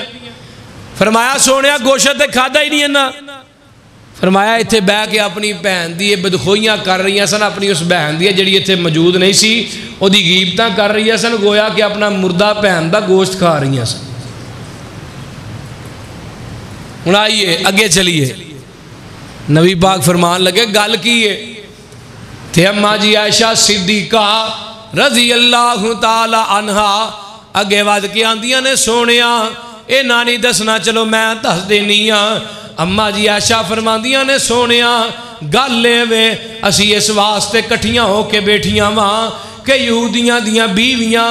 S1: فرمایا سونیا گوشت تے کھادا ہی نہیں ہے نا فرمایا اتھے بہ کے اپنی بہن دی بدخوئیاں کر رہی ہیں سن اپنی اس بہن دی جڑی اتھے موجود نہیں سی او دی غیبتاں کر رہی ہیں سن گویا کہ اپنا مردہ بہن دا گوشت کھا رہی ہیں سن ہن آئیے اگے چلیے نبی پاک فرمان لگے گل کیے تھے اماں جی عائشہ صدیقہ رضی اللہ تعالی عنہ اگے واد کے آندیاں نے سونیا اے نانی دسنا چلو میں دس دینیاں اماں جی عائشہ فرماندیاں نے سونیا گل لے وے اسی اس واسطے کٹھیاں ہو کے بیٹھیاں وہاں کہ یہودیاں دیاں بیویاں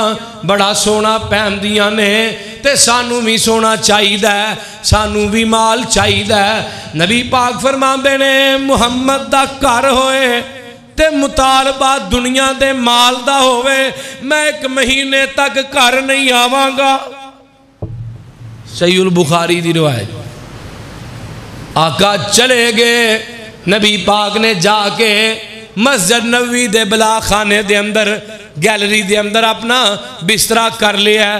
S1: بڑا سونا پہن دیاں نے تے سانو بھی سونا چاہی دا ہے سانو بھی مال چاہی دا ہے نبی پاک فرماندے نے محمد دا کر ہوئے تے مطالبہ دنیا دے مال دا ہوئے میں 1 مہینے تک کر نہیں آواں گا صحیح البخاری دی روایت آقا چلے گئے نبی پاک نے جا کے مسجد نبوی دے بلا خانے دے اندر گیلری دے اندر اپنا بسترا کر لیا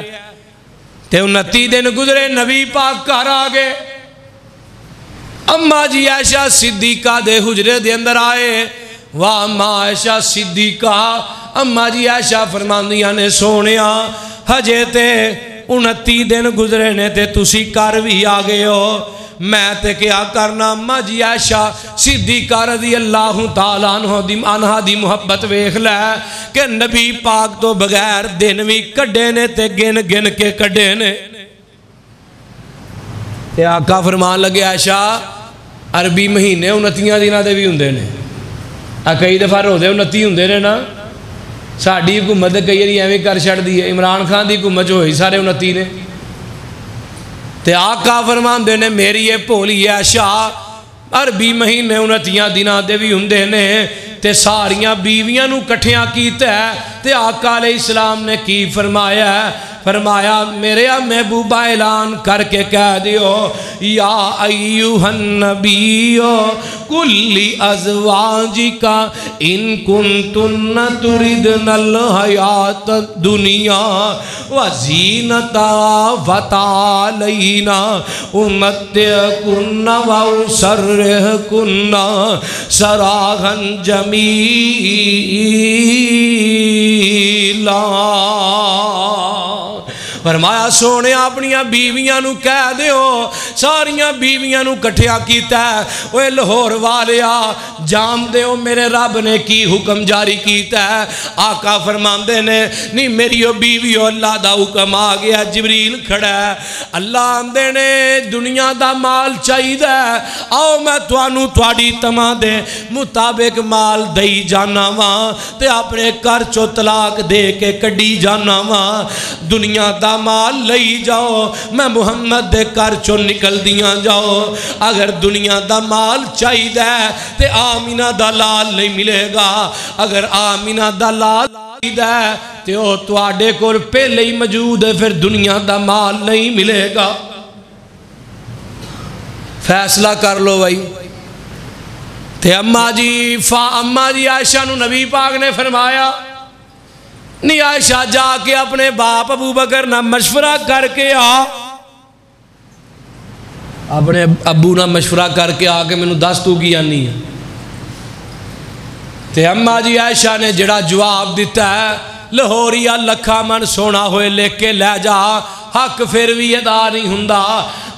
S1: تے 29 دن گزرے نبی پاک گھر آگے اماں جی عائشہ صدیقہ دے حجرے دے اندر آئے واہ اماں عائشہ صدیقہ اماں جی عائشہ فرماندیاں نے سونیا ہجے تے 29 دن گزرے نے تے تسی کر بھی آگے ہو میں تے کیا کرنا اما جی عائشہ صدیقہ رضی اللہ تعالیٰ عنہ دی محبت ویکھ لے کہ نبی پاک تو بغیر دن بھی کڈے نے تے گن گن کے کڈے نے تے آقا فرمان لگے عائشہ عربی مہینے 29 دنوں دے بھی ہوندے نے کئی دفعہ روزے 29 ہوندے نے نا ساڈی حکومت کئی باری ایویں کر چھڑدی ہے عمران خان دی حکومت ہوئی سارے 29 نے تے آقا فرماندے نے میری یہ بھولی عائشہ عربی مہینے 29 دنوں دے بھی ہوندے نے تے ساریاں بیویاں نو کٹھیاں کیتا ہے تے آقا علیہ السلام نے کی فرمایا ہے فرمایا میرے محبوبہ اعلان کر کے کہہ دیو یا ایوہ النبی کلی ازواجکا ان کنتن تردن الحیات الدنیا وزینتا فتعالینا امتعکن واسرحکن سراحا جمیلا فرمایا سونے اپنی بیویاں نو کہہ دیو ساریاں بیویاں نو کٹھیا کیتا ہے اوے لاہور والیا جام دیو میرے رب نے کی حکم جاری کیتا ہے آقا فرماندے نے نہیں میری بیویو اللہ دا حکم آ گیا جبریل کھڑا ہے اللہ آندے نے دنیا دا مال چاہی دا ہے آؤ میں توانو تواڈی تماں دے مطابق مال دئی جانا وہاں تے اپنے کر چو طلاق دے کے کڈی جانا وہاں دنیا دا مال لئی جاؤ میں محمد دے کر چو نکل دیاں جاؤ اگر دنیا دا مال چاہی دے تے آمینہ دا لال نہیں ملے گا اگر آمینہ دا لال دے تے او تواڈے کو پہلے ہی موجود ہے پھر دنیا دا مال نہیں ملے گا فیصلہ کر لو بھائی تے اماں جی عائشہ نو نبی پاک نے فرمایا نہیں عائشہ جا کے اپنے باپ ابو بکر نہ مشورہ کر کے آ اپنے ابو نہ مشورہ کر کے آ کے میں دس تو کی آنی ہے تے اماں جی عائشہ نے جڑا جواب دیتا ہے لاہوریا لکھا من سونا ہوئے لے کے لے جا حق پھر بھی ادا نہیں ہوندا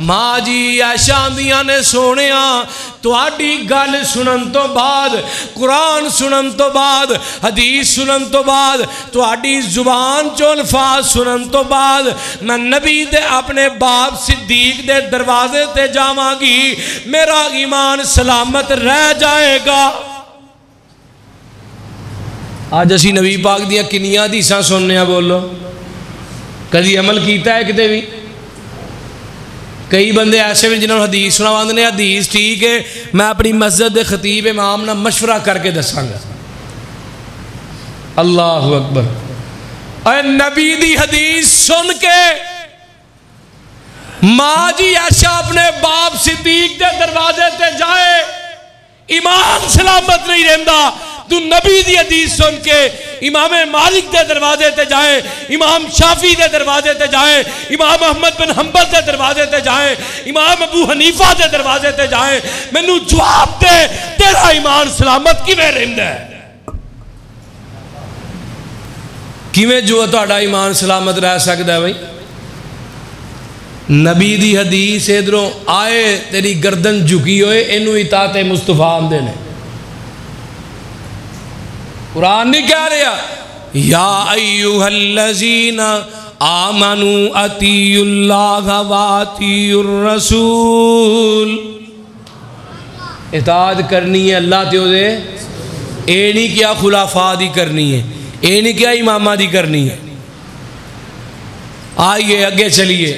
S1: ماں جی عائشہ آندیاں نے سونیاں تواڈی گل سنن تو بعد قرآن سنن تو بعد حدیث سنن تو بعد تواڈی زبان چو الفاظ سنن تو بعد میں نبی دے اپنے باپ صدیق دے دروازے تے جاواں گی میرا ایمان سلامت رہ جائے گا آج اسی نبی پاک دیا کنیاں حدیثاں سننے ہیں بولو کدی عمل کیتا ہے کتے بھی کئی بندے ایسے بھی جنہوں نے حدیث سنا باندھنے ہیں حدیث ٹھیک ہے میں اپنی مسجد خطیب امام نہ مشورہ کر کے دساں گا اللہ اکبر اے نبی دی حدیث سن کے ماں جی عائشہ اپنے باپ صدیق دے دروازے تے جائے ایمان سلامت نہیں رہندا تو نبی دی حدیث سن کے امام مالک دے دروازے تے جائے امام شافی دے دروازے تے جائے امام احمد بن حنبل دے دروازے تے جائے امام ابو حنیفہ دے دروازے تے جائے میں نو جواب دے تیرا ایمان سلامت کیویں رہندا ہے کیویں جو تہاڈا ایمان سلامت رہ سکدا ہے بھائی نبی دی حدیث ادھروں آئے تیری گردن جھکی ہوئے اینو اطاعت مصطفیٰ آندے نے قرآن نہیں کہہ رہا یا ایوہ الذین آمنوا اطیعوا اللہ واطیعوا الرسول اطاعت کرنی ہے اللہ تے دے اے نہیں کیا خلافاء دی کرنی ہے اے نہیں کیا امامہ دی کرنی ہے آئیے اگے چلیے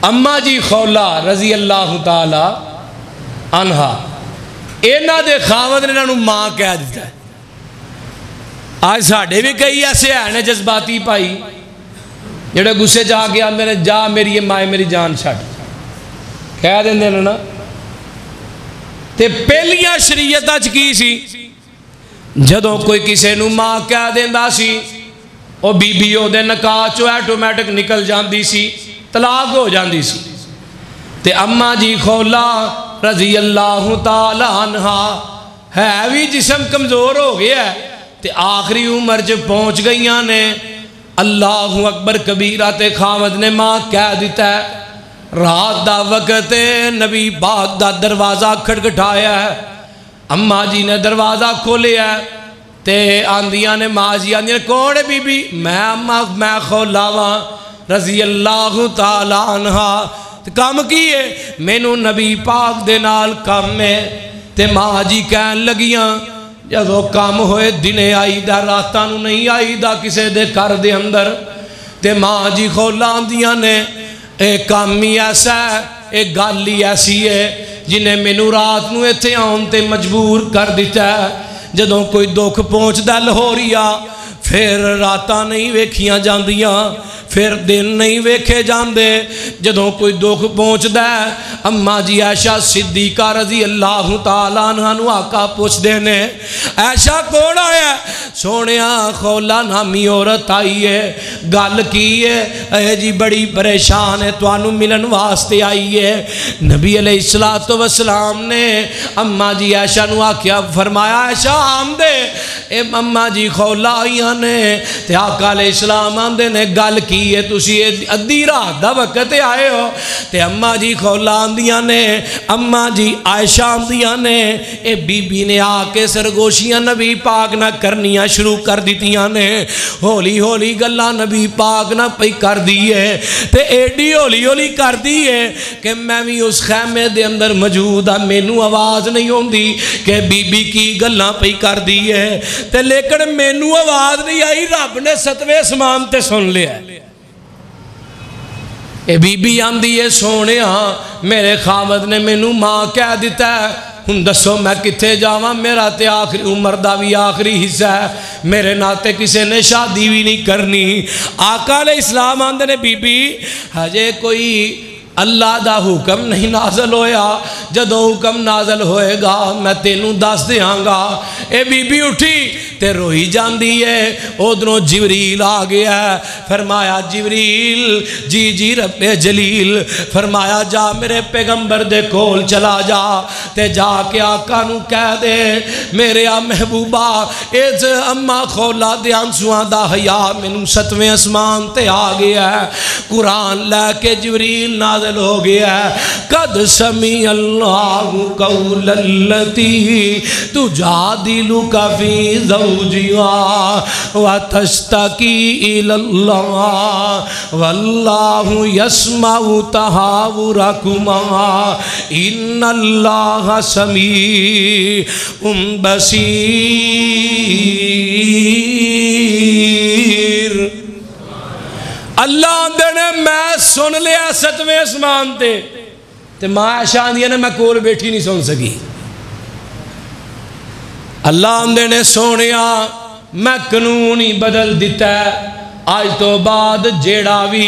S1: اماں جی خولہ رضی اللہ تعالی عنہا اینا دے خاوند نے انہوں ماں کہہ دیتا ہے آج ساڑھے بھی کئی ایسے ہیں جذباتی پائی جڑے گسے جا کے آندے نے جا میری یہ مائے میری جان چھڑ کہہ دیں دے نا تے پہلیاں شریعت اچ کی سی جدوں کوئی کسے نو ماں کہہ دیندہ سی او بی بی او دے نکاح چو ایٹومیٹک نکل جاندی سی طلاق ہو جاندی سی تے اماں جی خولہ رضی اللہ تعالی عنہ ہے بھی جسم کمزور ہو گیا ہے تے آخری عمر جو پہنچ گئیاں نے اللہ اکبر کبیرہ تے خاوند نے ماں کہہ دیتا ہے رات دا وقت نبی پاک دا دروازہ کھٹکھٹایا ہے، اماں جی نے دروازہ کھولیا ہے تے آندیاں نے ماں جی آندیاں نے کون ہے بی بی؟ میں اماں میں خولاواں رضی اللہ تعالیٰ عنہ کام کیے مینوں نبی پاک دے نال کام ہے تے ماں جی کہن لگیاں جدو کام ہوئے دنے آئی دا راتاں نو نہیں آئی دا کسے دے کر دے اندر تے ماں جی کھولان دیاں نے اے کام ہی ایسا ہے اے گل ہی ایسی ہے جنہیں مینوں رات نو ایتھے آن تے مجبور کر دیتا ہے جدوں کوئی دکھ پہنچ دا لاہوریا پھر راتاں نہیں ویکھیاں جاندیاں پھر دن نہیں ویکھے جاندے جدوں کوئی دکھ پہنچ دا ہے اماں جی عائشہ صدیقہ رضی اللہ تعالیٰ عنہ نو آقا پوچھ دینے عائشہ کون آیا ہے؟ سونیا خولا نامی عورت آئی ہے گل کی ہے اے جی بڑی پریشان ہے توانو ملن واسطے آئی ہے نبی علیہ السلام نے اماں جی عائشہ نو آکیا فرمایا عائشہ آمدے اے اماں جی خولا آئیاں نے تے آقا علیہ السلام آمدے نے گل کی ہے تسی ادھی رات دا وقت آئے ہو تے اماں جی خولا آندیاں نے اماں جی عائشہ آندیاں نے اے بی بی نے آکے سرگوشیاں نبی پاک نہ کرنیاں شروع کر دیتیاں نے ہولی ہولی گلہ نبی پاک نہ پئی کر دیئے تے ایڈی ہولی ہولی کر دیئے کہ میں بھی اس خیمے دے اندر موجود ہاں مینوں آواز نہیں ہوندی کہ بی بی کی گلہ پئی کر دیئے تے لیکن مینوں آواز نہیں آئی رب نے ستویں اسمان تے سن لیا ہے اے بی بی آندی ہے سونے ہاں میرے خامد نے مینوں ماں کہہ دیتا ہے ہن دسو میں کتھے جاواں میرا تے آخری عمر دا بھی آخری حصہ ہے میرے ناتے کسے نے شادی بھی نہیں کرنی آقا علیہ السلام آندے نے بی بی ہجے کوئی اللہ دا حکم نہیں نازل ہویا جدو حکم نازل ہوئے گا میں تینوں دس دیاں گا اے بی بی اٹھی تے روئی جاندی ہے ادھروں جبریل آ گیا ہے فرمایا جبریل جی رب جلیل فرمایا جا میرے پیغمبر دے کول چلا جا تے جا کے آقا نو کہہ دے میرے محبوبہ اس اماں خولا دے آنسواں دا حیا مینوں ستویں اسمان تے آ گیا ہے قرآن لے کے جبریل نازل ہو گیا ہے قد سمی اللہ قول اللتی تجادلک فی زوجہا وتشتکی الی اللہ واللہ یسمع تحاورکما ان اللہ سمیع بصیر اللہ آندے نے میں سن لیا ستویں اسمان تے ماں عائشہ آندی نے میں کول بیٹھی نہیں سن سکی اللہ آندے نے سونیا میں قانون ہی بدل دیتا ہے آج تو بعد جیڑا بھی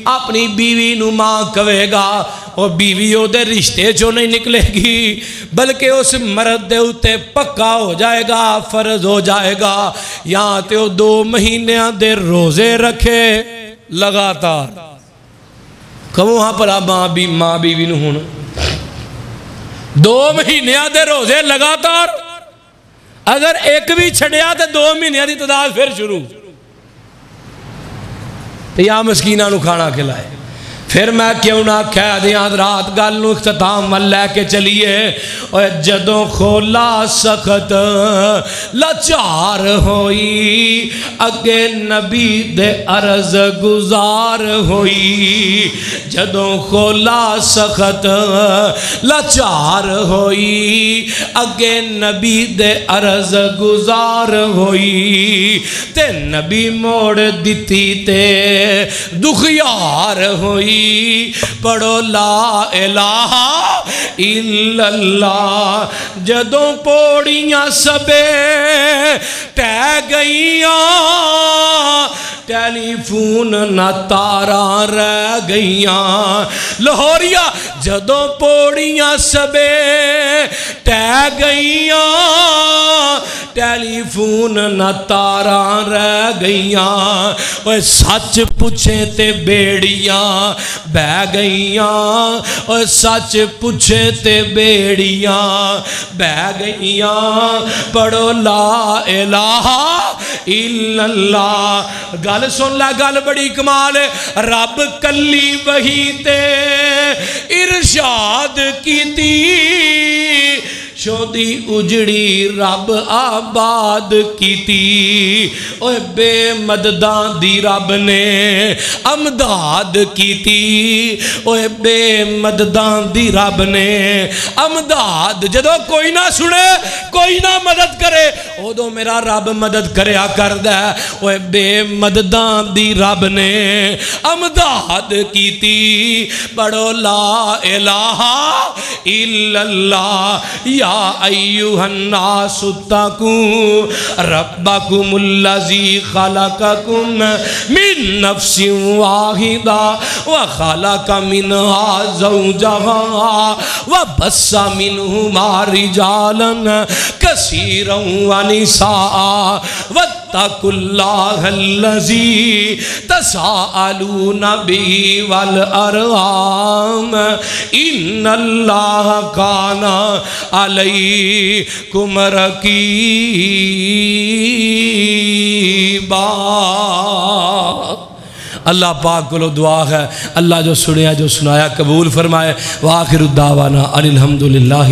S1: اپنی بیوی نو ماں کہے گا اور بیوی او دے رشتے جو نہیں نکلے گی بلکہ اس مرد دے اتے پکا ہو جائے گا فرض ہو جائے گا یہاں تے وہ 2 مہینیاں دے روزے رکھے لگاتار کہوں ہاں پر ماں بیوی نو ہون 2 مہینیاں دے روزے لگاتار اگر ایک بھی چھڑیا تو 2 مہینیاں دی تعداد پھر شروع تو یا مسکینہ نو کھانا کھلائے پھر میں کیوں نہ کہہ دیاں رات گل نو اختتام لے کے چلیے اور جدوں خولا سخت لاچار ہوئی اگے نبی دے عرض گزار ہوئی جدوں خولا سخت لاچار ہوئی اگے نبی دے عرض گزار ہوئی تے نبی موڑ دیتی تے دخیار ہوئی پڑھو لا الہ الا اللہ جدوں پوڑیاں سبے ٹہ گئیاں ٹیلی فون نہ تاراں رہ گئیاں لاہوریا جدوں پوڑیاں سبے ٹہ گئیاں ٹیلی ٹیلیفون نہ تاراں رہ گئیاں اوے سچ پوچھے تے بیڑیاں بہ گئیاں اوے سچ پوچھے تے بیڑیاں بہ گئیاں پڑھو لا الہ الا اللہ گل سن لے گل بڑی کمال ہے رب کلی وحی تے ارشاد کیتی شودی اجڑی رب آباد کیتی اوے بے مدداں دی رب نے امداد کیتی اوے بے مدداں دی رب نے امداد جدو کوئی نہ سنے کوئی نہ مدد کرے ادو میرا رب مدد کریا کردہ اوے بے مدداں دی رب نے امداد کیتی پڑھو لا الہ الا اللہ یا ایوہ الناس اتقوا ربکم الذی خلقکم من نفس واحدہ وخلق منها زوجها وبث منهما رجالا كثيرا ونساء واتقوا الله الذي تساءلون به والأرحام إن الله كان علیکم رقیبا اللہ پاک کو دعا ہے اللہ جو سنیا جو سنایا قبول فرمائے وآخر الدعوانا الحمدللہ